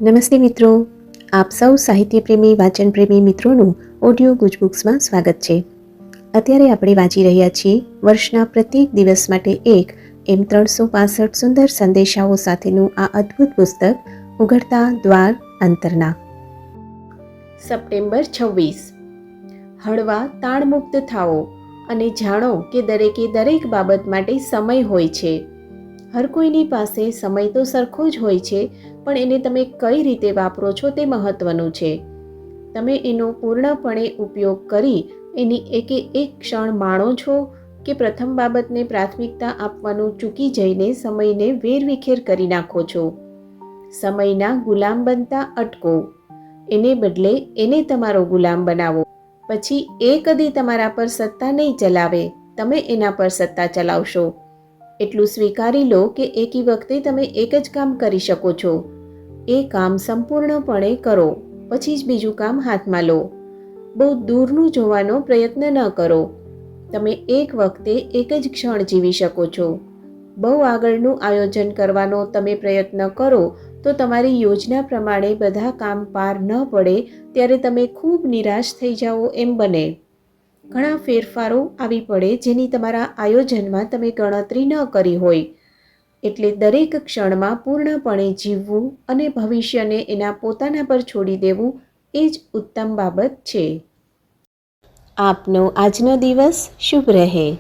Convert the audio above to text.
નમસ્તે મિત્રો, આપ સૌ સાહિત્ય પ્રેમી વાચન પ્રેમી મિત્રોનું ઓડિયો ગુજબુક્સમાં સ્વાગત છે. અત્યારે આપણે વાંચી રહ્યા છીએ વર્ષના પ્રત્યેક દિવસ માટે એક એમ 365 સુંદર સંદેશાઓ સાથેનું આ અદ્ભુત પુસ્તક ઉઘડતા દ્વાર અંતરના. સપ્ટેમ્બર 26. હળવા તાણમુક્ત થાઓ અને જાણો કે દરેકે દરેક બાબત માટે સમય હોય છે. હર કોઈની પાસે સમય તો સરખો જ હોય છે, પણ એને તમે કઈ રીતે વાપરો છો તે મહત્ત્વનું છે. તમે એનો પૂર્ણપણે ઉપયોગ કરી એની એકે એક ક્ષણ માણો છો કે પ્રથમ બાબતને પ્રાથમિકતા આપવાનું ચૂકી જઈને સમયને વેરવિખેર કરી નાખો છો. સમયના ગુલામ બનતા અટકો, એને બદલે એને તમારો ગુલામ બનાવો. પછી એ કદી તમારા પર સત્તા નહીં ચલાવે, તમે એના પર સત્તા ચલાવશો. એટલું સ્વીકારી લો કે એકી વખતે તમે એક જ કામ કરી શકો છો. એ કામ સંપૂર્ણપણે કરો, પછી જ બીજું કામ હાથમાં લો. બહુ દૂરનું જોવાનો પ્રયત્ન ન કરો. તમે એક વખતે એક જ ક્ષણ જીવી શકો છો. બહુ આગળનું આયોજન કરવાનો તમે પ્રયત્ન કરો તો તમારી યોજના પ્રમાણે બધા કામ પાર ન પડે ત્યારે તમે ખૂબ નિરાશ થઈ જાઓ એમ બને. ઘણા ફેરફારો આવી પડે જેની તમારા આયોજનમાં તમે ગણતરી ન કરી હોય. એટલે દરેક ક્ષણમાં પૂર્ણપણે જીવવું અને ભવિષ્યને એના પોતાના પર છોડી દેવું એ જ ઉત્તમ બાબત છે. આપનો આજનો દિવસ શુભ રહે.